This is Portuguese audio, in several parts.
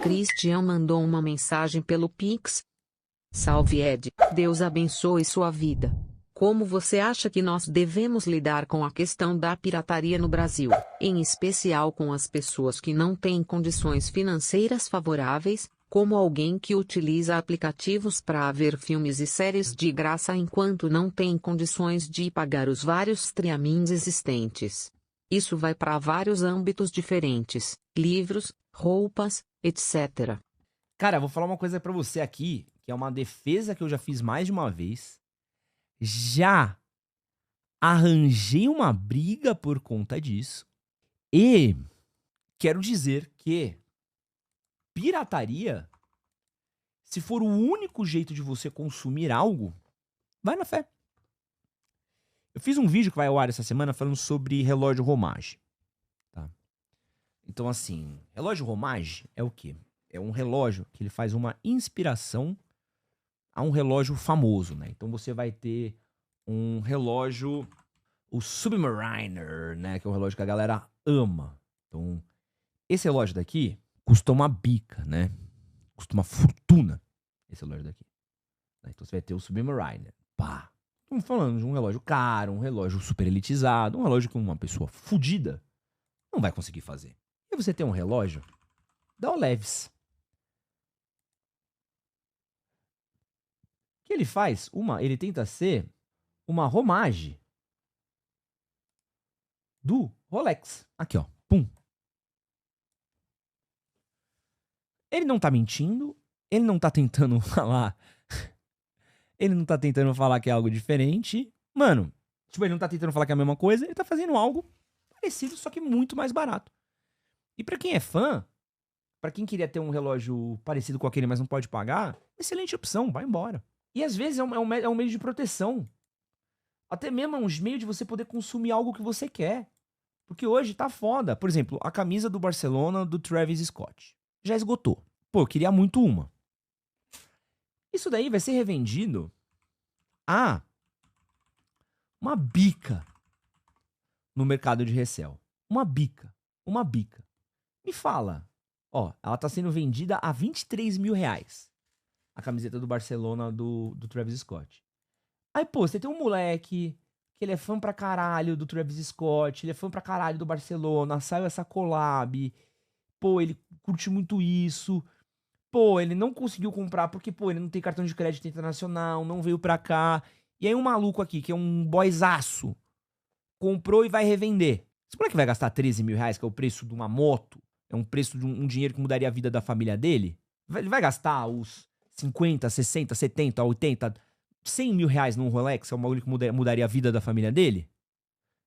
Christian mandou uma mensagem pelo Pix. Salve Ed, Deus abençoe sua vida. Como você acha que nós devemos lidar com a questão da pirataria no Brasil, em especial com as pessoas que não têm condições financeiras favoráveis, como alguém que utiliza aplicativos para ver filmes e séries de graça enquanto não tem condições de pagar os vários streamings existentes? Isso vai para vários âmbitos diferentes: livros, roupas, etc. Cara, eu vou falar uma coisa pra você aqui, que é uma defesa que eu já fiz mais de uma vez. Já arranjei uma briga por conta disso. E quero dizer que pirataria, se for o único jeito de você consumir algo, vai na fé. Eu fiz um vídeo que vai ao ar essa semana falando sobre relógio Romage. Tá? Então, assim, relógio Romage é o quê? É um relógio que ele faz uma inspiração a um relógio famoso, né? Então você vai ter um relógio, o Submariner, né? Que é um relógio que a galera ama. Então, esse relógio daqui custa uma bica, né? Custa uma fortuna, esse relógio daqui. Então você vai ter o Submariner. Pá! Estamos falando de um relógio caro, um relógio super elitizado, um relógio que uma pessoa fodida não vai conseguir fazer. E você tem um relógio da Olevis. Que ele faz ele tenta ser uma homage do Rolex. Aqui, ó. Pum. Ele não tá mentindo, ele não tá tentando falar. Ele não tá tentando falar que é algo diferente. Mano, tipo, ele não tá tentando falar que é a mesma coisa, ele tá fazendo algo parecido, só que muito mais barato. E pra quem é fã, pra quem queria ter um relógio parecido com aquele, mas não pode pagar, excelente opção, vai embora. E às vezes é um meio de proteção. Até mesmo é um meio de você poder consumir algo que você quer. Porque hoje tá foda. Por exemplo, a camisa do Barcelona do Travis Scott. Já esgotou. Pô, eu queria muito uma. Isso daí vai ser revendido a uma bica no mercado de resell. Uma bica. Uma bica. Me fala. Ó, ela tá sendo vendida a 23 mil reais. A camiseta do Barcelona do Travis Scott. Aí, pô, você tem um moleque que ele é fã pra caralho do Travis Scott, ele é fã pra caralho do Barcelona, saiu essa collab, pô, ele curte muito isso, pô, ele não conseguiu comprar porque, pô, ele não tem cartão de crédito internacional, não veio pra cá, e aí um maluco aqui, que é um boyzaço, comprou e vai revender. Esse moleque vai gastar 13 mil reais, que é o preço de uma moto, é um preço de um dinheiro que mudaria a vida da família dele? Ele vai gastar os 50, 60, 70, 80... 100 mil reais num Rolex é uma bagulho que mudaria a vida da família dele?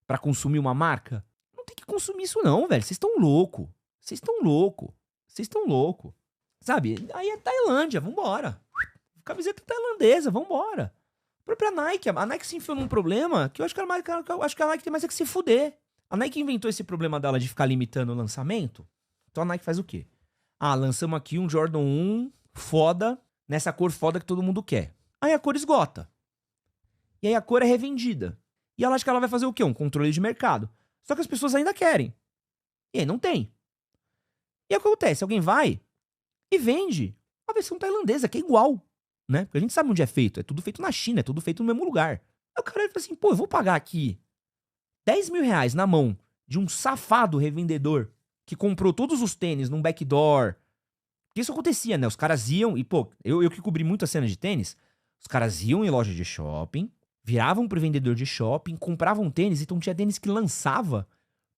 Pra consumir uma marca? Não tem que consumir isso não, velho. Vocês estão louco. Vocês estão louco. Vocês estão louco. Sabe? Aí é Tailândia, vambora. Camiseta tailandesa, vambora. A própria Nike. A Nike se enfiou num problema que eu acho que, a Nike tem mais é que se fuder. A Nike inventou esse problema dela de ficar limitando o lançamento. Então a Nike faz o quê? Ah, lançamos aqui um Jordan 1 foda, nessa cor foda que todo mundo quer. Aí a cor esgota. E aí a cor é revendida. E ela acha que ela vai fazer o quê? Um controle de mercado. Só que as pessoas ainda querem. E aí não tem. E aí o que acontece? Alguém vai e vende a versão tailandesa, que é igual. Né? Porque a gente sabe onde é feito. É tudo feito na China, é tudo feito no mesmo lugar. Aí o cara fala assim, pô, eu vou pagar aqui 10 mil reais na mão de um safado revendedor que comprou todos os tênis num backdoor. Porque isso acontecia, né? Os caras iam e, pô, eu que cobri muito a cena de tênis, os caras iam em loja de shopping, viravam pro vendedor de shopping, compravam tênis, então tinha tênis que lançava.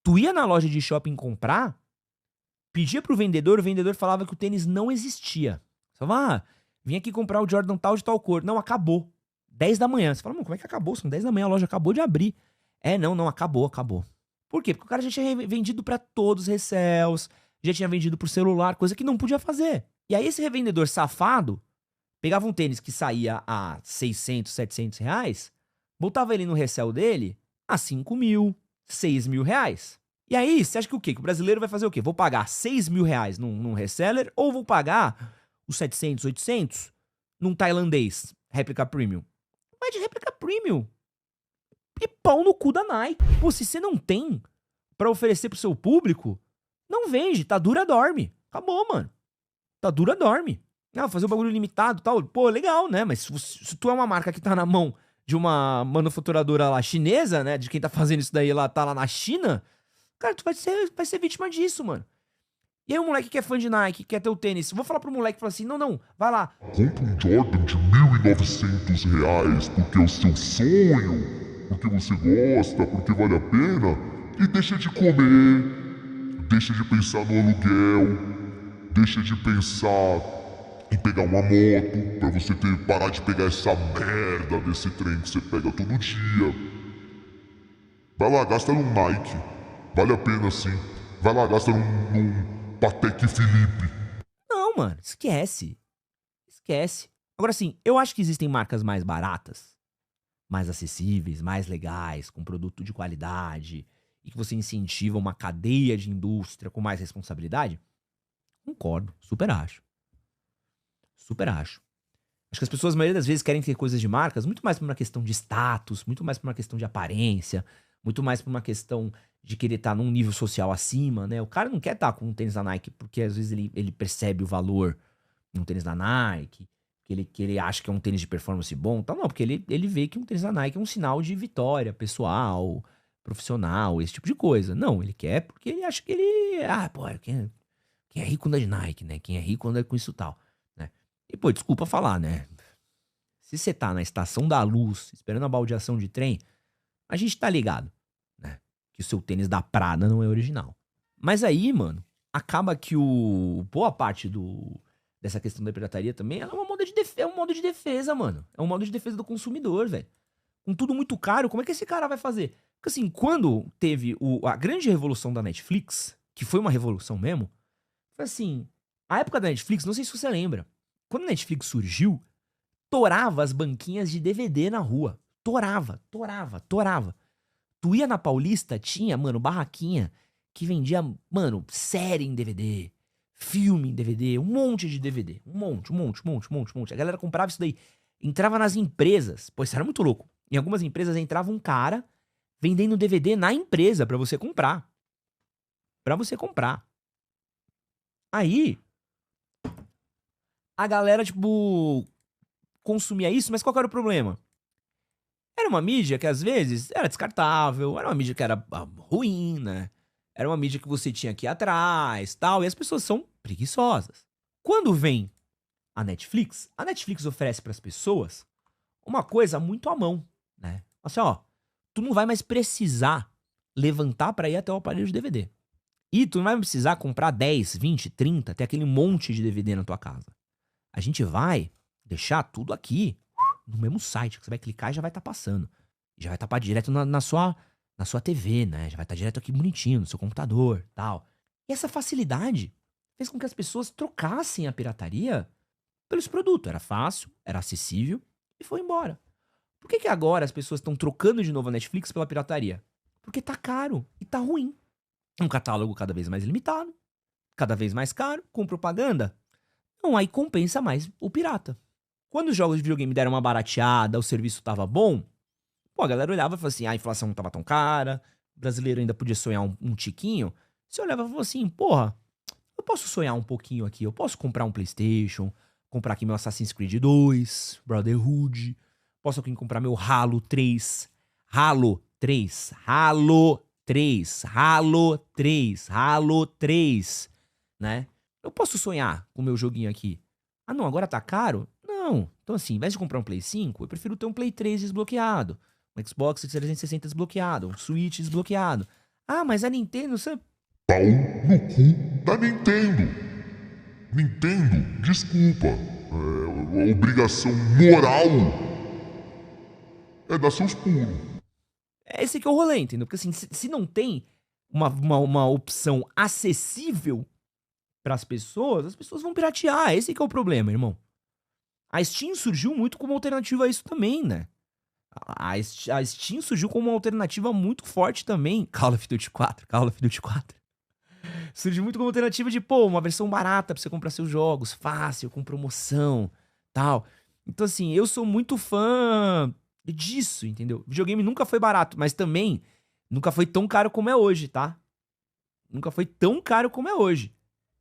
Tu ia na loja de shopping comprar, pedia pro vendedor, o vendedor falava que o tênis não existia. Você falava, vim aqui comprar o Jordan tal de tal cor. Não, acabou. 10 da manhã. Você fala, como é que acabou? São 10 da manhã, a loja acabou de abrir. Não, acabou. Por quê? Porque o cara já tinha vendido pra todos os resells, já tinha vendido por celular, coisa que não podia fazer. E aí esse revendedor safado pegava um tênis que saía a 600, 700 reais, botava ele no resell dele a 5 mil, 6 mil reais. E aí, você acha que o quê? Que o brasileiro vai fazer o quê? Vou pagar 6 mil reais num reseller ou vou pagar os 700, 800 num tailandês réplica premium? Vai de réplica premium. E pau no cu da Nike. Pô, se você não tem pra oferecer pro seu público, não vende, tá dura, dorme. Acabou, mano. Tá dura, dorme. Ah, fazer um bagulho limitado e tal. Pô, legal, né? Mas se tu é uma marca que tá na mão de uma manufaturadora lá chinesa, né? De quem tá fazendo isso daí lá, tá lá na China, cara, tu vai ser vítima disso, mano. E aí o moleque que é fã de Nike, quer ter o tênis, vou falar pro moleque, falar assim, não, vai lá. Compre um Jordan de R$ 1.900, porque é o seu sonho, porque você gosta, porque vale a pena, e deixa de comer, deixa de pensar no aluguel, deixa de pensar em pegar uma moto, pra você parar de pegar essa merda desse trem que você pega todo dia. Vai lá, gasta num Nike, vale a pena sim. Vai lá, gasta num Patek Philippe. Não, mano, esquece. Esquece. Agora sim, eu acho que existem marcas mais baratas, mais acessíveis, mais legais, com produto de qualidade, e que você incentiva uma cadeia de indústria com mais responsabilidade. Concordo, super acho. Super acho. Acho que as pessoas, a maioria das vezes, querem ter coisas de marcas muito mais por uma questão de status, muito mais por uma questão de aparência, muito mais por uma questão de querer estar num nível social acima, né? O cara não quer estar com um tênis da Nike porque às vezes ele percebe o valor num tênis da Nike, que ele acha que é um tênis de performance bom, tal, não, porque ele vê que um tênis da Nike é um sinal de vitória pessoal, profissional, esse tipo de coisa. Não, ele quer porque ele acha que ele, pô, quem é rico anda de Nike, né? Quem é rico anda com isso e tal, né? E, pô, desculpa falar, né? Se você tá na estação da Luz, esperando a baldeação de trem, a gente tá ligado, né? Que o seu tênis da Prada não é original. Mas aí, mano, acaba que boa parte dessa questão da pirataria também, ela é um modo de defesa, mano. É um modo de defesa do consumidor, velho. Com tudo muito caro, como é que esse cara vai fazer? Porque assim, quando teve a grande revolução da Netflix, que foi uma revolução mesmo, foi assim, a época da Netflix, não sei se você lembra, quando a Netflix surgiu, torava as banquinhas de DVD na rua. Torava. Tu ia na Paulista, tinha, mano, barraquinha que vendia, mano, série em DVD, filme em DVD, um monte de DVD. Um monte. A galera comprava isso daí. Entrava nas empresas. Pô, isso era muito louco. Em algumas empresas entrava um cara vendendo DVD na empresa pra você comprar. Aí, a galera, tipo, consumia isso, mas qual que era o problema? Era uma mídia que às vezes era descartável, era uma mídia que era ruim, né? Era uma mídia que você tinha que ir atrás, tal, e as pessoas são preguiçosas. Quando vem a Netflix oferece pras pessoas uma coisa muito à mão, né? Assim, ó, tu não vai mais precisar levantar pra ir até o aparelho de DVD. E tu não vai precisar comprar 10, 20, 30, ter aquele monte de DVD na tua casa. A gente vai deixar tudo aqui no mesmo site, que você vai clicar e já vai estar passando. Já vai estar direto na sua TV, né? Já vai estar direto aqui bonitinho, no seu computador, tal. E essa facilidade fez com que as pessoas trocassem a pirataria pelos produtos. Era fácil, era acessível e foi embora. Por que agora as pessoas estão trocando de novo a Netflix pela pirataria? Porque tá caro e tá ruim. Um catálogo cada vez mais limitado, cada vez mais caro, com propaganda. Não, aí compensa mais o pirata. Quando os jogos de videogame deram uma barateada, o serviço tava bom, pô, a galera olhava e falava assim, a inflação não tava tão cara, o brasileiro ainda podia sonhar um tiquinho. Você olhava e falava assim, porra, eu posso sonhar um pouquinho aqui, eu posso comprar um PlayStation, comprar aqui meu Assassin's Creed 2, Brotherhood, posso aqui comprar meu Halo 3, Halo 3, né? Eu posso sonhar com o meu joguinho aqui. Ah, não, agora tá caro? Não. Então, assim, ao invés de comprar um Play 5, eu prefiro ter um Play 3 desbloqueado, um Xbox 360 desbloqueado, um Switch desbloqueado. Ah, mas a Nintendo, você... Pau no cu da Nintendo. Nintendo, desculpa. A obrigação moral é dar seus pulos. Esse que é o rolê, entendeu? Porque assim, se não tem uma opção acessível pras pessoas, as pessoas vão piratear. Esse que é o problema, irmão. A Steam surgiu muito como alternativa a isso também, né? A Steam surgiu como uma alternativa muito forte também. Call of Duty 4. Surgiu muito como alternativa de, pô, uma versão barata pra você comprar seus jogos, fácil, com promoção, tal. Então, assim, eu sou muito fã disso, entendeu? Videogame nunca foi barato, mas também nunca foi tão caro como é hoje, tá? Nunca foi tão caro como é hoje.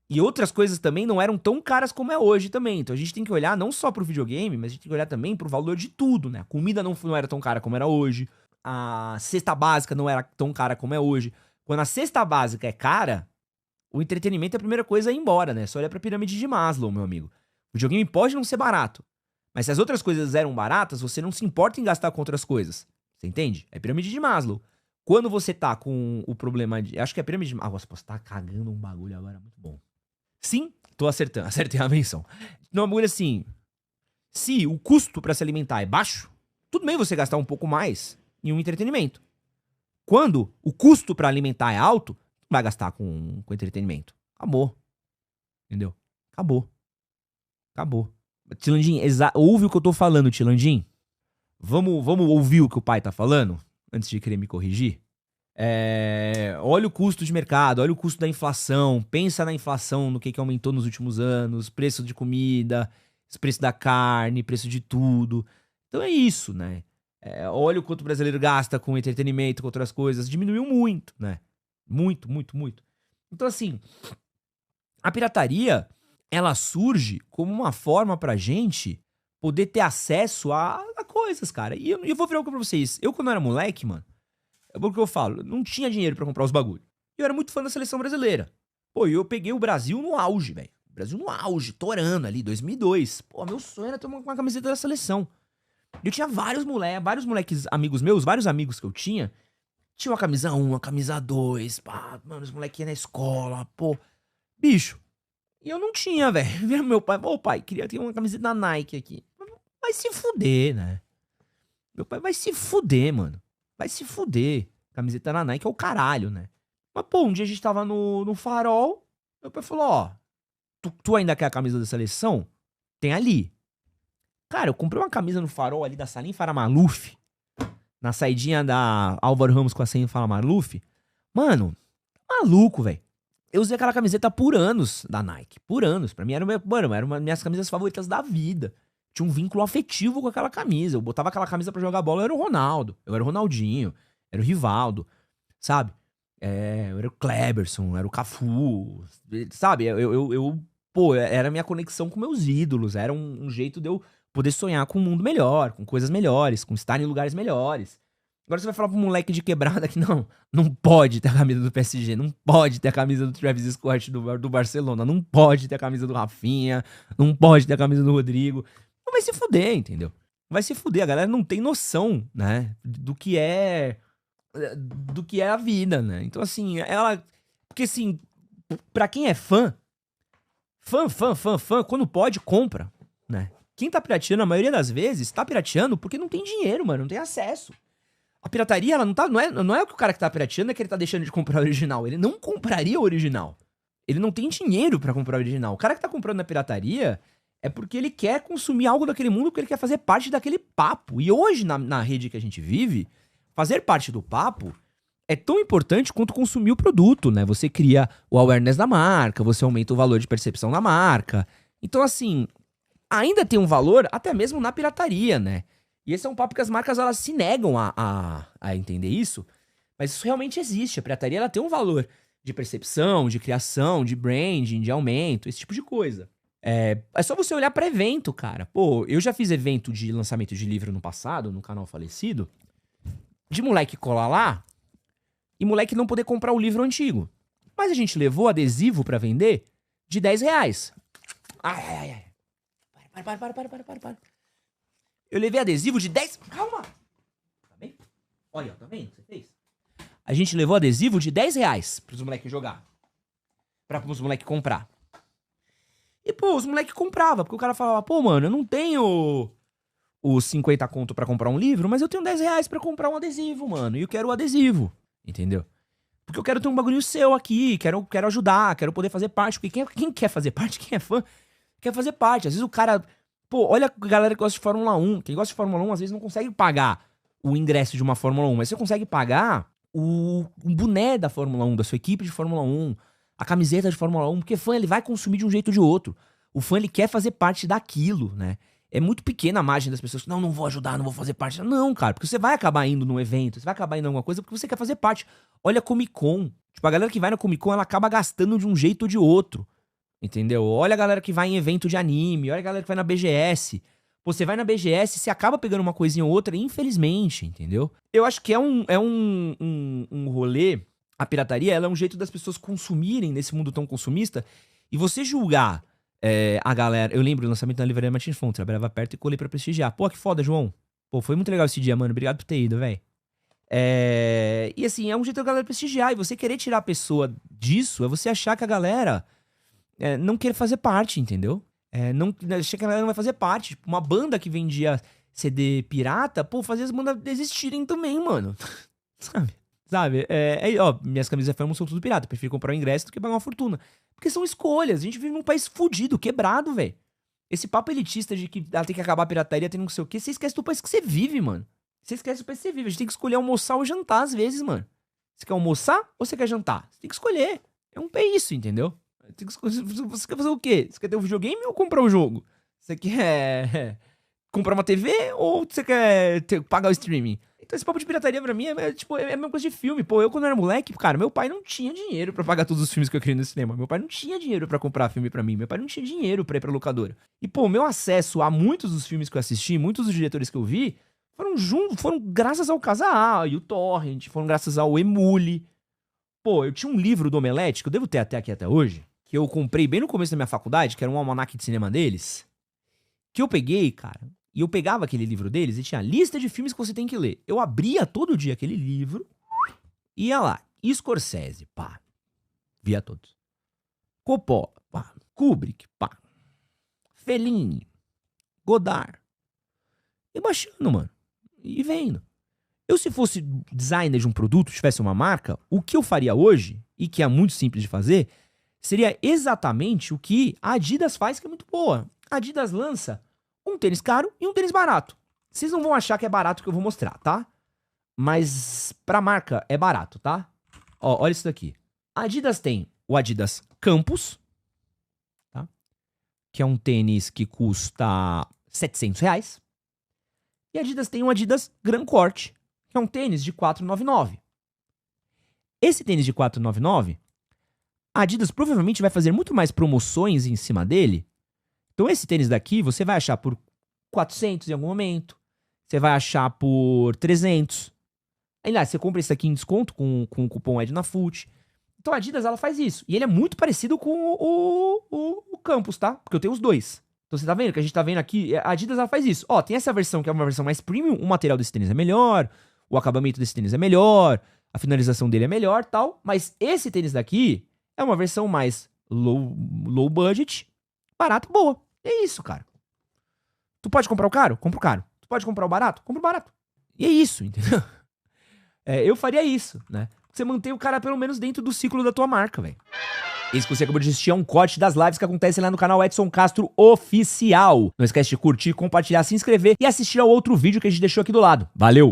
E outras coisas também não eram tão caras como é hoje também. Então a gente tem que olhar não só pro videogame, mas a gente tem que olhar também pro valor de tudo, né? A comida não era tão cara como era hoje. A cesta básica não era tão cara como é hoje. Quando a cesta básica é cara, o entretenimento é a primeira coisa a ir embora, né? Só olha pra pirâmide de Maslow, meu amigo. O videogame pode não ser barato. Mas se as outras coisas eram baratas, você não se importa em gastar com outras coisas. Você entende? É pirâmide de Maslow. Quando você tá com o problema de... Acho que é pirâmide de... Ah, posso estar cagando um bagulho agora, muito bom. Sim, tô acertando. Acertei a menção. Não, um bagulho assim... Se o custo pra se alimentar é baixo, tudo bem você gastar um pouco mais em um entretenimento. Quando o custo pra alimentar é alto, vai gastar com entretenimento. Acabou. Entendeu? Acabou. Tilandim, ouve o que eu tô falando, Tilandim? Vamos ouvir o que o pai tá falando? Antes de querer me corrigir? Olha o custo de mercado, olha o custo da inflação. Pensa na inflação, no que aumentou nos últimos anos. Preço de comida, preço da carne, preço de tudo. Então é isso, né? Olha o quanto o brasileiro gasta com entretenimento, com outras coisas. Diminuiu muito, né? Muito. Então, assim, a pirataria, ela surge como uma forma pra gente poder ter acesso a coisas, cara. E eu vou virar algo pra vocês. Eu, quando era moleque, mano, é o que eu falo, não tinha dinheiro pra comprar os bagulho. E eu era muito fã da seleção brasileira. Pô, eu peguei o Brasil no auge, velho. O Brasil no auge, torando ali, 2002. Pô, meu sonho era ter uma camiseta da seleção. Eu tinha vários moleques amigos meus, vários amigos que eu tinha uma camisa 1, uma camisa 2, pá, mano, os moleques iam na escola, pô. Bicho, e eu não tinha, velho. Meu pai, pai, queria ter uma camiseta da Nike aqui. Vai se fuder, né? Meu pai vai se fuder, mano. Vai se fuder. Camiseta da Nike é o caralho, né? Mas, pô, um dia a gente tava no Farol, meu pai falou, ó, tu ainda quer a camisa da seleção? Tem ali. Cara, eu comprei uma camisa no Farol ali da Salim Faramaluf, na saidinha da Álvaro Ramos com a Salim Faramaluf. Mano, maluco, velho. Eu usei aquela camiseta por anos da Nike. Por anos. Pra mim era uma das minhas camisas favoritas da vida. Tinha um vínculo afetivo com aquela camisa. Eu botava aquela camisa pra jogar bola, eu era o Ronaldo. Eu era o Ronaldinho. Era o Rivaldo. Sabe? Eu era o Kleberson. Era o Cafu. Sabe? Pô, era a minha conexão com meus ídolos. Era um jeito de eu poder sonhar com um mundo melhor, com coisas melhores, com estar em lugares melhores. Agora você vai falar pro moleque de quebrada que não pode ter a camisa do PSG, não pode ter a camisa do Travis Scott do Barcelona, não pode ter a camisa do Rafinha, não pode ter a camisa do Rodrigo. Não vai se fuder, entendeu? Vai se fuder, a galera não tem noção, né, do que é a vida, né? Então assim, porque assim, pra quem é fã, quando pode, compra, né? Quem tá pirateando, a maioria das vezes, tá pirateando porque não tem dinheiro, mano, não tem acesso. A pirataria, ela não é o que o cara que tá pirateando é que ele tá deixando de comprar o original. Ele não compraria o original. Ele não tem dinheiro pra comprar o original. O cara que tá comprando na pirataria é porque ele quer consumir algo daquele mundo, porque ele quer fazer parte daquele papo. E hoje, na rede que a gente vive, fazer parte do papo é tão importante quanto consumir o produto, né? Você cria o awareness da marca, você aumenta o valor de percepção da marca. Então, assim, ainda tem um valor até mesmo na pirataria, né? E esse é um papo que as marcas, elas se negam a entender isso, mas isso realmente existe. A pirataria, ela tem um valor de percepção, de criação, de branding, de aumento, esse tipo de coisa. É só você olhar pra evento, cara. Pô, eu já fiz evento de lançamento de livro no passado, no canal falecido, de moleque colar lá e moleque não poder comprar o livro antigo. Mas a gente levou adesivo pra vender de R$10. Ai. Para. Eu levei adesivo de 10... Calma! Tá bem? Olha, tá vendo o que você fez? A gente levou adesivo de R$10 pros moleques jogar. Pros moleques comprar. E, pô, os moleques compravam. Porque o cara falava, pô, mano, eu não tenho os 50 conto pra comprar um livro, mas eu tenho R$10 pra comprar um adesivo, mano. E eu quero o adesivo. Entendeu? Porque eu quero ter um bagulho seu aqui. Quero ajudar, quero poder fazer parte. Porque quem quer fazer parte, quem é fã, quer fazer parte. Às vezes o cara... Pô, olha a galera que gosta de Fórmula 1. Quem gosta de Fórmula 1, às vezes, não consegue pagar o ingresso de uma Fórmula 1. Mas você consegue pagar o boné da Fórmula 1, da sua equipe de Fórmula 1, a camiseta de Fórmula 1. Porque fã, ele vai consumir de um jeito ou de outro. O fã, ele quer fazer parte daquilo, né? É muito pequena a margem das pessoas que, não vou ajudar, não vou fazer parte. Não, cara, porque você vai acabar indo num evento, você vai acabar indo em alguma coisa porque você quer fazer parte. Olha a Comic Con. Tipo, a galera que vai na Comic Con, ela acaba gastando de um jeito ou de outro. Entendeu? Olha a galera que vai em evento de anime, olha a galera que vai na BGS. Pô, você vai na BGS, você acaba pegando uma coisinha ou outra, infelizmente, entendeu? Eu acho que é um rolê, a pirataria, ela é um jeito das pessoas consumirem nesse mundo tão consumista, e você julgar a galera... Eu lembro do lançamento da livraria Martins Fontes, trabalhava perto e colei pra prestigiar. Pô, que foda, João. Pô, foi muito legal esse dia, mano. Obrigado por ter ido, velho. E assim, é um jeito da galera prestigiar, e você querer tirar a pessoa disso é você achar que a galera não quer fazer parte, entendeu? Achei que a galera não vai fazer parte. Tipo, uma banda que vendia CD pirata, pô, fazia as bandas desistirem também, mano. Sabe? Ó, minhas camisas Famous são tudo pirata. Eu prefiro comprar o ingresso do que pagar uma fortuna. Porque são escolhas. A gente vive num país fudido, quebrado, velho. Esse papo elitista de que tem que acabar a pirataria, tem não sei o quê. Você esquece do país que você vive, mano. Você esquece do país que você vive. A gente tem que escolher almoçar ou jantar às vezes, mano. Você quer almoçar ou você quer jantar? Você tem que escolher. É isso, entendeu? Você quer fazer o quê? Você quer ter um videogame ou comprar um jogo? Você quer comprar uma TV ou você quer pagar o streaming? Então esse papo de pirataria pra mim é a mesma coisa de filme. Pô, eu quando era moleque, cara, meu pai não tinha dinheiro pra pagar todos os filmes que eu queria no cinema. Meu pai não tinha dinheiro pra comprar filme pra mim. Meu pai não tinha dinheiro pra ir pra locadora. E pô, meu acesso a muitos dos filmes que eu assisti, muitos dos diretores que eu vi, foram graças ao Casa A e o Torrent, foram graças ao Emule. Pô, eu tinha um livro do Omelete, que eu devo ter até hoje, que eu comprei bem no começo da minha faculdade, que era um almanaque de cinema deles, que eu peguei, cara, e eu pegava aquele livro deles e tinha a lista de filmes que você tem que ler. Eu abria todo dia aquele livro, ia lá, Scorsese, pá, via todos. Coppola, pá, Kubrick, pá, Fellini, Godard, e baixando, mano, e vendo. Eu, se fosse designer de um produto, tivesse uma marca, o que eu faria hoje, e que é muito simples de fazer, seria exatamente o que a Adidas faz, que é muito boa. A Adidas lança um tênis caro e um tênis barato. Vocês não vão achar que é barato que eu vou mostrar, tá? Mas pra marca é barato, tá? Ó, olha isso daqui. A Adidas tem o Adidas Campus, tá? Que é um tênis que custa R$700. E a Adidas tem o Adidas Gran Corte, que é um tênis de R$499. Esse tênis de R$499, a Adidas provavelmente vai fazer muito mais promoções em cima dele. Então esse tênis daqui você vai achar por 400 em algum momento. Você vai achar por 300. Aí lá, você compra esse aqui em desconto com o cupom EDNAFUT. Então a Adidas, ela faz isso. E ele é muito parecido com o Campus, tá? Porque eu tenho os dois. Então você tá vendo que a gente tá vendo aqui, a Adidas, ela faz isso. Ó, tem essa versão que é uma versão mais premium, o material desse tênis é melhor, o acabamento desse tênis é melhor, a finalização dele é melhor, tal. Mas esse tênis daqui é uma versão mais low budget, barato, boa. É isso, cara. Tu pode comprar o caro? Compra o caro. Tu pode comprar o barato? Compra o barato. E é isso, entendeu? Eu faria isso, né? Você mantém o cara pelo menos dentro do ciclo da tua marca, velho. Esse que você acabou de assistir é um corte das lives que acontecem lá no canal Edson Castro Oficial. Não esquece de curtir, compartilhar, se inscrever e assistir ao outro vídeo que a gente deixou aqui do lado. Valeu!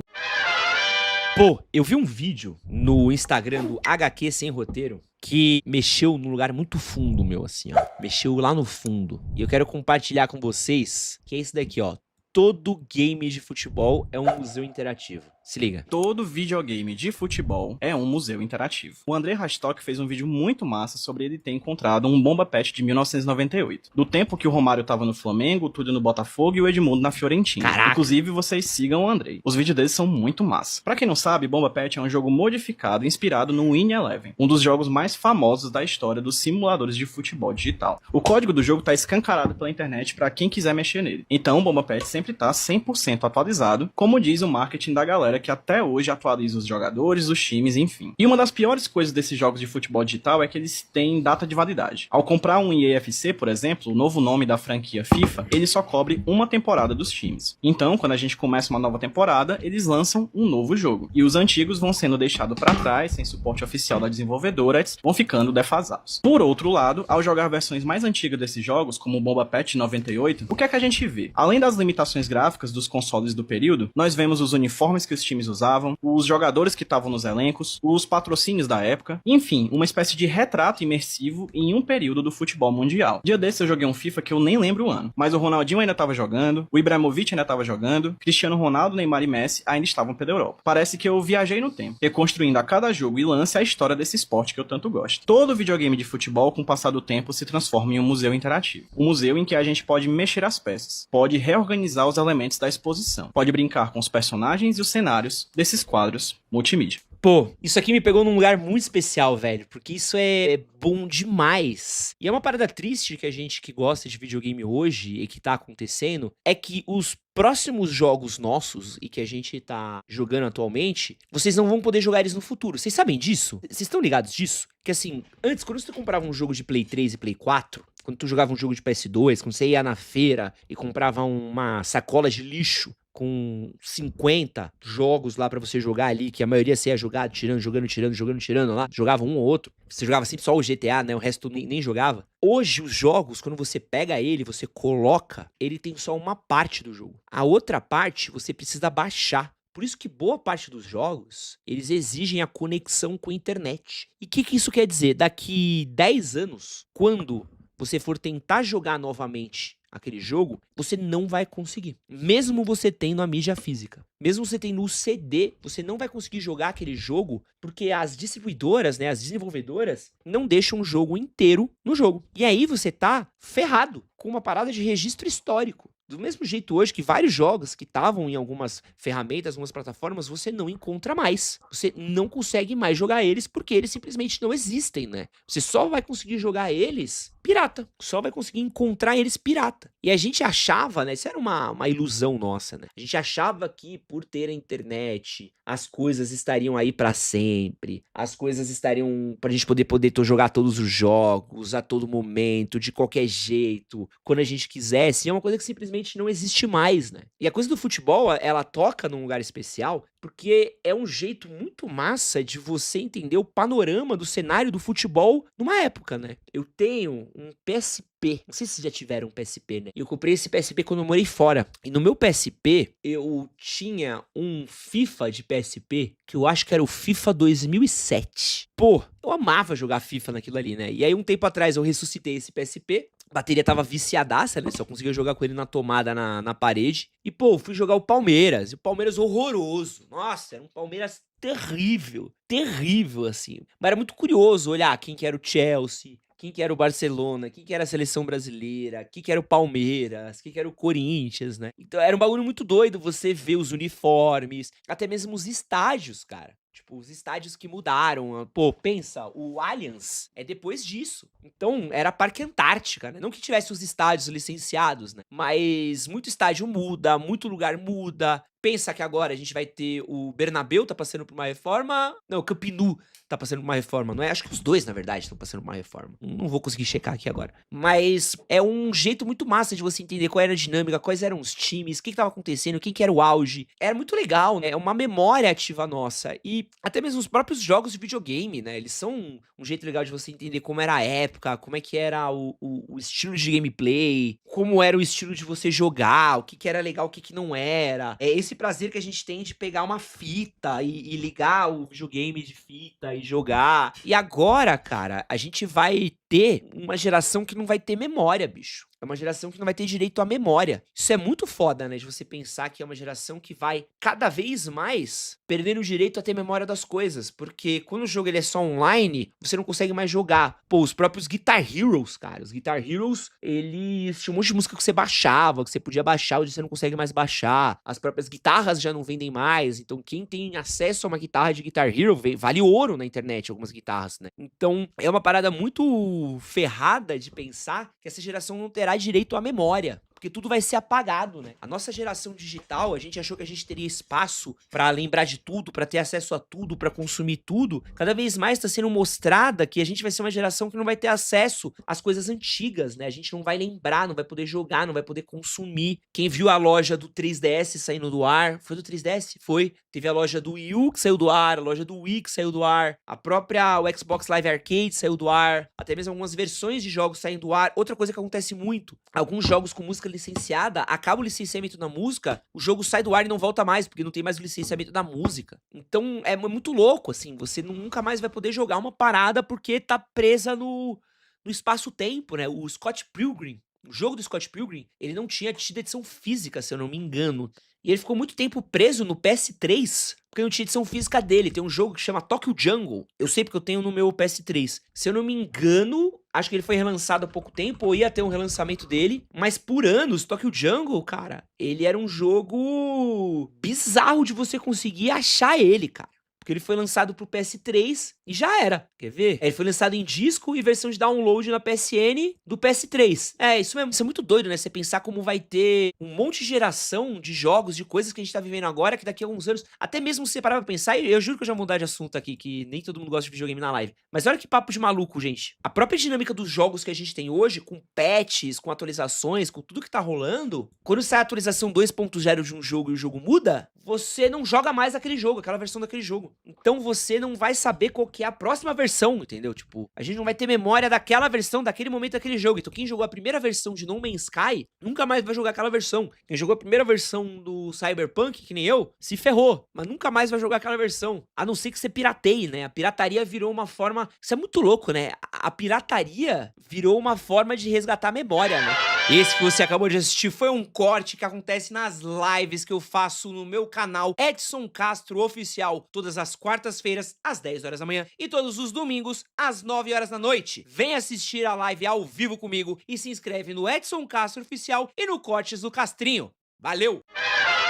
Pô, eu vi um vídeo no Instagram do HQ Sem Roteiro que mexeu num lugar muito fundo, meu, assim, ó. Mexeu lá no fundo. E eu quero compartilhar com vocês, que é esse daqui, ó. Todo game de futebol é um museu interativo. Se liga. Todo videogame de futebol é um museu interativo. O André Rastock fez um vídeo muito massa sobre ele ter encontrado um Bomba Pet de 1998. Do tempo que o Romário tava no Flamengo, o Túlio no Botafogo e o Edmundo na Fiorentina. Caraca. Inclusive, vocês sigam o Andrei. Os vídeos deles são muito massa. Pra quem não sabe, Bomba Pet é um jogo modificado inspirado no Win Eleven, um dos jogos mais famosos da história dos simuladores de futebol digital. O código do jogo tá escancarado pela internet pra quem quiser mexer nele. Então, o Bomba Pet sempre tá 100% atualizado, como diz o marketing da galera que até hoje atualiza os jogadores, os times, enfim. E uma das piores coisas desses jogos de futebol digital é que eles têm data de validade. Ao comprar um EAFC, por exemplo, o novo nome da franquia FIFA, ele só cobre uma temporada dos times. Então, quando a gente começa uma nova temporada, eles lançam um novo jogo. E os antigos vão sendo deixados para trás, sem suporte oficial da desenvolvedora, vão ficando defasados. Por outro lado, ao jogar versões mais antigas desses jogos, como o Bomba Pet 98, o que é que a gente vê? Além das limitações gráficas dos consoles do período, nós vemos os uniformes que os os times usavam, os jogadores que estavam nos elencos, os patrocínios da época, enfim, uma espécie de retrato imersivo em um período do futebol mundial. Dia desses eu joguei um FIFA que eu nem lembro o ano, mas o Ronaldinho ainda estava jogando, o Ibrahimovic ainda estava jogando, Cristiano Ronaldo, Neymar e Messi ainda estavam pela Europa. Parece que eu viajei no tempo, reconstruindo a cada jogo e lance a história desse esporte que eu tanto gosto. Todo videogame de futebol, com o passar do tempo, se transforma em um museu interativo. Um museu em que a gente pode mexer as peças, pode reorganizar os elementos da exposição, pode brincar com os personagens e os cenários desses quadros multimídia. Pô, isso aqui me pegou num lugar muito especial, velho, porque isso é bom demais. E é uma parada triste que a gente que gosta de videogame hoje e que tá acontecendo, é que os próximos jogos nossos e que a gente tá jogando atualmente, vocês não vão poder jogar eles no futuro. Vocês sabem disso? Vocês estão ligados disso? Que assim, antes, quando você comprava um jogo de Play 3 e Play 4, quando tu jogava um jogo de PS2, quando você ia na feira e comprava uma sacola de lixo com 50 jogos lá pra você jogar ali, que a maioria você ia jogar tirando lá, jogava um ou outro. Você jogava sempre só o GTA, né? O resto nem jogava. Hoje, os jogos, quando você pega ele, você coloca, ele tem só uma parte do jogo. A outra parte, você precisa baixar. Por isso que boa parte dos jogos, eles exigem a conexão com a internet. E o que isso quer dizer? Daqui 10 anos, quando você for tentar jogar novamente aquele jogo, você não vai conseguir. Mesmo você tendo a mídia física. Mesmo você tendo o CD, você não vai conseguir jogar aquele jogo porque as distribuidoras, né, as desenvolvedoras, não deixam o jogo inteiro no jogo. E aí você tá ferrado com uma parada de registro histórico. Do mesmo jeito hoje que vários jogos que estavam em algumas ferramentas, algumas plataformas, você não encontra mais. Você não consegue mais jogar eles porque eles simplesmente não existem, né? Você só vai conseguir jogar eles pirata. Só vai conseguir encontrar eles pirata. E a gente achava, né? Isso era uma ilusão nossa, né? A gente achava que por ter a internet, as coisas estariam aí pra sempre. As coisas estariam pra gente poder jogar todos os jogos, a todo momento, de qualquer jeito, quando a gente quisesse. E é uma coisa que simplesmente não existe mais, né? E a coisa do futebol, ela toca num lugar especial, porque é um jeito muito massa de você entender o panorama do cenário do futebol numa época, né? Eu tenho um PSP, não sei se vocês já tiveram um PSP, né? Eu comprei esse PSP quando eu morei fora. E no meu PSP, eu tinha um FIFA de PSP, que eu acho que era o FIFA 2007. Pô, eu amava jogar FIFA naquilo ali, né? E aí um tempo atrás eu ressuscitei esse PSP, a bateria tava viciadaça, né? Só conseguia jogar com ele na tomada, na parede. E, pô, fui jogar o Palmeiras. E o Palmeiras horroroso. Nossa, era um Palmeiras terrível. Terrível, assim. Mas era muito curioso olhar quem que era o Chelsea, quem que era o Barcelona, quem que era a seleção brasileira, quem que era o Palmeiras, quem que era o Corinthians, né? Então era um bagulho muito doido você ver os uniformes, até mesmo os estádios, cara. Tipo, os estádios que mudaram. Pô, pensa, o Allianz é depois disso. Então, era Parque Antártica, né? Não que tivesse os estádios licenciados, né? Mas muito estádio muda, muito lugar muda. Pensa que agora a gente vai ter o Bernabéu tá passando por uma reforma. Não, o Camp Nou tá passando por uma reforma, não é? Acho que os dois, na verdade, estão passando por uma reforma. Não vou conseguir checar aqui agora. Mas é um jeito muito massa de você entender qual era a dinâmica, quais eram os times, o que tava acontecendo, quem que era o auge. Era muito legal, né? É uma memória ativa nossa. E até mesmo os próprios jogos de videogame, né? Eles são um jeito legal de você entender como era a época, como é que era o estilo de gameplay, como era o estilo de você jogar, o que que era legal, o que que não era. É esse prazer que a gente tem de pegar uma fita e ligar o videogame de fita e jogar. E agora, cara, a gente vai ter uma geração que não vai ter memória, bicho. É uma geração que não vai ter direito à memória. Isso é muito foda, né? De você pensar que é uma geração que vai cada vez mais perdendo o direito a ter memória das coisas. Porque quando o jogo ele é só online, você não consegue mais jogar. Pô, os próprios Guitar Heroes, cara. Os Guitar Heroes, eles tinham um monte de música que você baixava, que você podia baixar, hoje você não consegue mais baixar. As próprias guitarras já não vendem mais. Então quem tem acesso a uma guitarra de Guitar Hero vale ouro na internet, algumas guitarras, né? Então é uma parada muito ferrada de pensar que essa geração não terá direito à memória, porque tudo vai ser apagado, né? A nossa geração digital, a gente achou que a gente teria espaço pra lembrar de tudo, pra ter acesso a tudo, pra consumir tudo. Cada vez mais tá sendo mostrada que a gente vai ser uma geração que não vai ter acesso às coisas antigas, né? A gente não vai lembrar, não vai poder jogar, não vai poder consumir. Quem viu a loja do 3DS saindo do ar, foi do 3DS? Foi. Teve a loja do Wii U que saiu do ar, a loja do Wii que saiu do ar, a própria o Xbox Live Arcade saiu do ar, até mesmo algumas versões de jogos saindo do ar. Outra coisa que acontece muito, alguns jogos com música licenciada, acaba o licenciamento da música, o jogo sai do ar e não volta mais, porque não tem mais o licenciamento da música. Então é muito louco, assim, você nunca mais vai poder jogar uma parada porque tá presa no espaço-tempo, né? O Scott Pilgrim, o jogo do Scott Pilgrim, ele não tinha tido edição física, se eu não me engano. E ele ficou muito tempo preso no PS3, porque não tinha edição física dele. Tem um jogo que chama Tokyo Jungle. Eu sei porque eu tenho no meu PS3. Se eu não me engano, acho que ele foi relançado há pouco tempo, ou ia ter um relançamento dele. Mas por anos, Tokyo Jungle, cara, ele era um jogo bizarro de você conseguir achar ele, cara. Porque ele foi lançado pro PS3 e já era. Quer ver? Ele foi lançado em disco e versão de download na PSN do PS3. É, isso mesmo. Isso é muito doido, né? Você pensar como vai ter um monte de geração de jogos, de coisas que a gente tá vivendo agora, que daqui a alguns anos, até mesmo se você parar pra pensar, e eu juro que eu já vou mudar de assunto aqui, que nem todo mundo gosta de videogame na live. Mas olha que papo de maluco, gente. A própria dinâmica dos jogos que a gente tem hoje, com patches, com atualizações, com tudo que tá rolando, quando sai a atualização 2.0 de um jogo e o jogo muda, você não joga mais aquele jogo, aquela versão daquele jogo. Então você não vai saber qual que é a próxima versão, entendeu? Tipo, a gente não vai ter memória daquela versão, daquele momento daquele jogo. Então quem jogou a primeira versão de No Man's Sky, nunca mais vai jogar aquela versão. Quem jogou a primeira versão do Cyberpunk, que nem eu, se ferrou. Mas nunca mais vai jogar aquela versão. A não ser que você pirateie, né? A pirataria virou uma forma... Isso é muito louco, né? A pirataria virou uma forma de resgatar a memória, né? Esse que você acabou de assistir foi um corte que acontece nas lives que eu faço no meu canal Edson Castro Oficial, todas as quartas-feiras, às 10 horas da manhã, e todos os domingos, às 9 horas da noite. Vem assistir a live ao vivo comigo e se inscreve no Edson Castro Oficial e no Cortes do Castrinho. Valeu!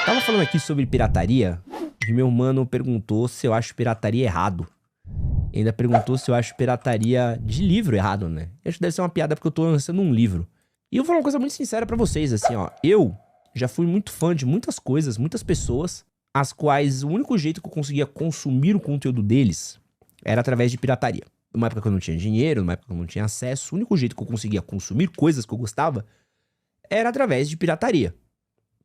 Tava falando aqui sobre pirataria e meu mano perguntou se eu acho pirataria errado. E ainda perguntou se eu acho pirataria de livro errado, né? Eu acho que deve ser uma piada porque eu tô lançando um livro. E eu vou falar uma coisa muito sincera pra vocês, assim, ó. Eu já fui muito fã de muitas coisas, muitas pessoas, as quais o único jeito que eu conseguia consumir o conteúdo deles era através de pirataria. Numa época que eu não tinha dinheiro, numa época que eu não tinha acesso, o único jeito que eu conseguia consumir coisas que eu gostava era através de pirataria.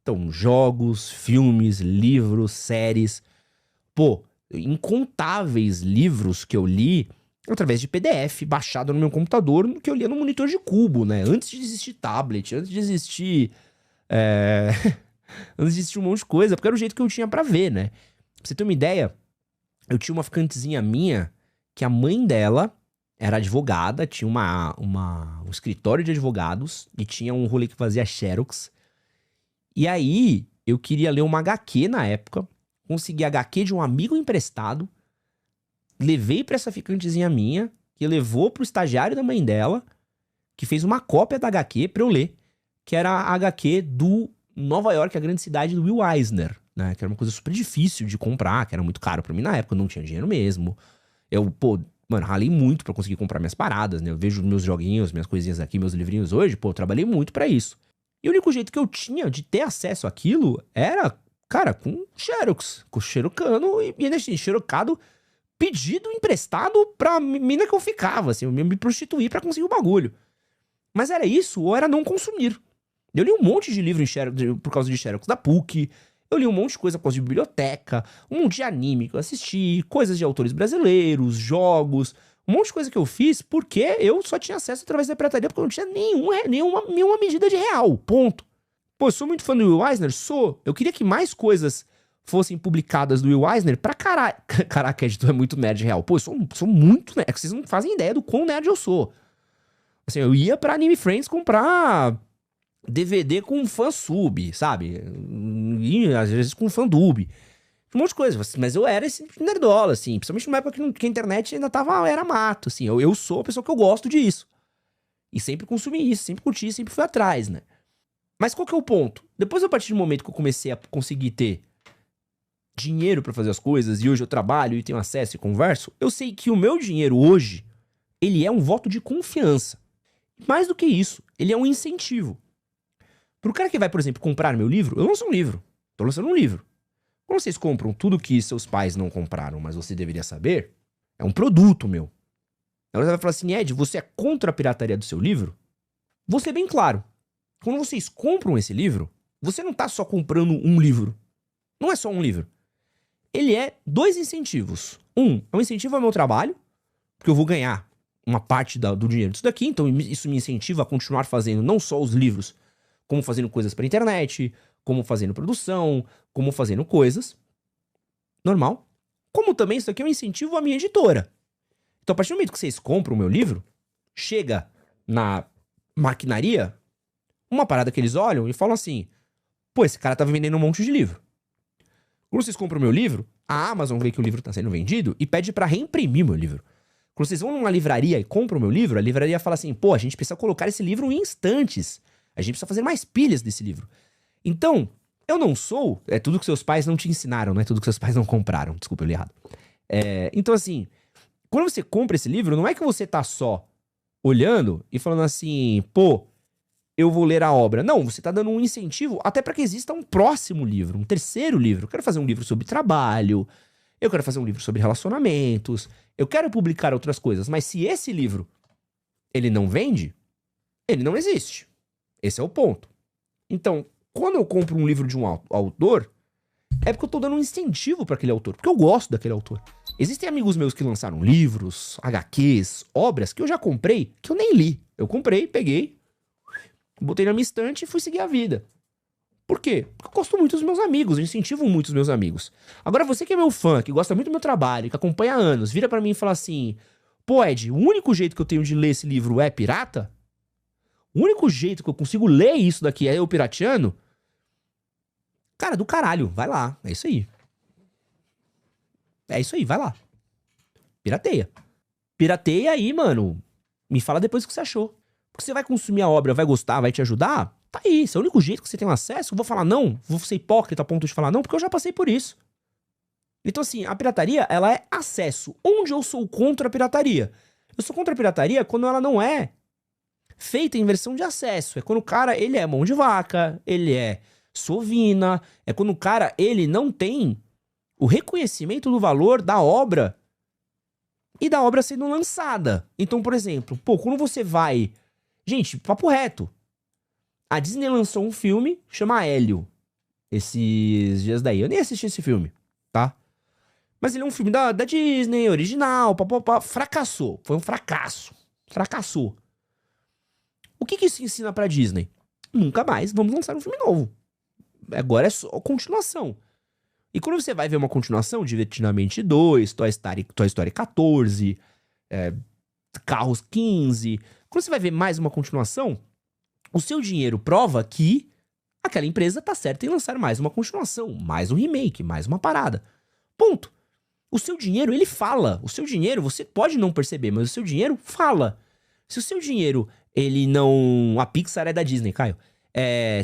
Então, jogos, filmes, livros, séries. Pô, incontáveis livros que eu li através de PDF, baixado no meu computador, que eu lia no monitor de cubo, né? Antes de existir tablet, antes de existir... antes de existir um monte de coisa, porque era o jeito que eu tinha pra ver, né? Pra você ter uma ideia, eu tinha uma ficantezinha minha, que a mãe dela era advogada, tinha um escritório de advogados, e tinha um rolê que fazia xerox. E aí, eu queria ler uma HQ na época, consegui a HQ de um amigo emprestado, levei pra essa ficantezinha minha, que levou pro estagiário da mãe dela, que fez uma cópia da HQ pra eu ler, que era a HQ do Nova York, a grande cidade do Will Eisner, né? Que era uma coisa super difícil de comprar, que era muito caro pra mim na época, eu não tinha dinheiro mesmo. Eu, mano, ralei muito pra conseguir comprar minhas paradas, né? Eu vejo meus joguinhos, minhas coisinhas aqui, meus livrinhos hoje, eu trabalhei muito pra isso. E o único jeito que eu tinha de ter acesso àquilo era, cara, com xerox, com xerocano e ainda assim, xerocado, pedido emprestado pra mina que eu ficava, assim, eu me prostituí pra conseguir o bagulho. Mas era isso, ou era não consumir. Eu li um monte de livro por causa de xerox da PUC, eu li um monte de coisa por causa de biblioteca, um monte de anime que eu assisti, coisas de autores brasileiros, jogos, um monte de coisa que eu fiz porque eu só tinha acesso através da pirataria, porque eu não tinha nenhuma medida de real, ponto. Pô, eu sou muito fã do Will Eisner? Sou. Eu queria que mais coisas fossem publicadas do Will Eisner pra caralho. Caraca, Ed, tu é muito nerd real. Pô, eu sou muito nerd. É que vocês não fazem ideia do quão nerd eu sou. Assim, eu ia pra Anime Friends comprar DVD com fansub, sabe? E, às vezes com fandub. Um monte de coisa. Mas eu era esse nerdola, assim. Principalmente numa época que a internet ainda era mato, assim. Eu sou a pessoa que eu gosto disso. E sempre consumi isso, sempre curti, sempre fui atrás, né? Mas qual que é o ponto? Depois, a partir do momento que eu comecei a conseguir ter dinheiro pra fazer as coisas, e hoje eu trabalho e tenho acesso e converso, eu sei que o meu dinheiro hoje, ele é um voto de confiança. Mais do que isso, ele é um incentivo. Pro cara que vai, por exemplo, comprar meu livro, eu lanço um livro. Tô lançando um livro. Quando vocês compram tudo que seus pais não compraram, mas você deveria saber, é um produto meu. Agora você vai falar assim, Ed, você é contra a pirataria do seu livro? Vou ser bem claro. Quando vocês compram esse livro, você não tá só comprando um livro. Não é só um livro. Ele é 2 incentivos. Um, é um incentivo ao meu trabalho, porque eu vou ganhar uma parte do dinheiro disso daqui, então isso me incentiva a continuar fazendo não só os livros, como fazendo coisas pra internet, como fazendo produção, como fazendo coisas. Normal. Como também isso aqui é um incentivo à minha editora. Então, a partir do momento que vocês compram o meu livro, chega na maquinaria, uma parada que eles olham e falam assim, pô, esse cara tá vendendo um monte de livro. Quando vocês compram o meu livro, a Amazon vê que o livro tá sendo vendido e pede pra reimprimir meu livro. Quando vocês vão numa livraria e compram o meu livro, a livraria fala assim, pô, a gente precisa colocar esse livro em instantes. A gente precisa fazer mais pilhas desse livro. Então, eu não sou... É tudo que seus pais não te ensinaram, não é tudo que seus pais não compraram. Desculpa, eu li errado. Então, assim, quando você compra esse livro, não é que você tá só olhando e falando assim, pô, eu vou ler a obra. Não, você tá dando um incentivo até para que exista um próximo livro, um terceiro livro. Eu quero fazer um livro sobre trabalho, eu quero fazer um livro sobre relacionamentos, eu quero publicar outras coisas, mas se esse livro, ele não vende, ele não existe. Esse é o ponto. Então, quando eu compro um livro de um autor, é porque eu tô dando um incentivo para aquele autor, porque eu gosto daquele autor. Existem amigos meus que lançaram livros, HQs, obras que eu já comprei, que eu nem li. Eu comprei, peguei, botei na minha estante e fui seguir a vida. Por quê? Porque eu gosto muito dos meus amigos, eu incentivo muito os meus amigos. Agora, você que é meu fã, que gosta muito do meu trabalho, que acompanha há anos, vira pra mim e fala assim, pô, Ed, o único jeito que eu tenho de ler esse livro é pirata? O único jeito que eu consigo ler isso daqui é eu pirateando? Cara, do caralho, vai lá, é isso aí. É isso aí, vai lá. Pirateia. Pirateia aí, mano. Me fala depois o que você achou. Porque você vai consumir a obra, vai gostar, vai te ajudar? Tá aí, esse é o único jeito que você tem acesso. Eu vou falar não? Vou ser hipócrita a ponto de falar não? Porque eu já passei por isso. Então, assim, a pirataria, ela é acesso. Onde eu sou contra a pirataria? Eu sou contra a pirataria quando ela não é feita em versão de acesso. É quando o cara, ele é mão de vaca, ele é sovina, é quando o cara, ele não tem o reconhecimento do valor da obra e da obra sendo lançada. Então, por exemplo, pô, quando você vai... Gente, papo reto. A Disney lançou um filme, chama Hélio, esses dias daí. Eu nem assisti esse filme, tá? Mas ele é um filme da Disney, original, papapá. Fracassou. Foi um fracasso. Fracassou. O que isso ensina pra Disney? Nunca mais vamos lançar um filme novo. Agora é só continuação. E quando você vai ver uma continuação, Divertidamente 2, Toy Story 14, Carros 15... Quando você vai ver mais uma continuação, o seu dinheiro prova que aquela empresa tá certa em lançar mais uma continuação, mais um remake, mais uma parada. Ponto. O seu dinheiro, ele fala. O seu dinheiro, você pode não perceber, mas o seu dinheiro fala. Se o seu dinheiro, ele não... A Pixar é da Disney, Caio.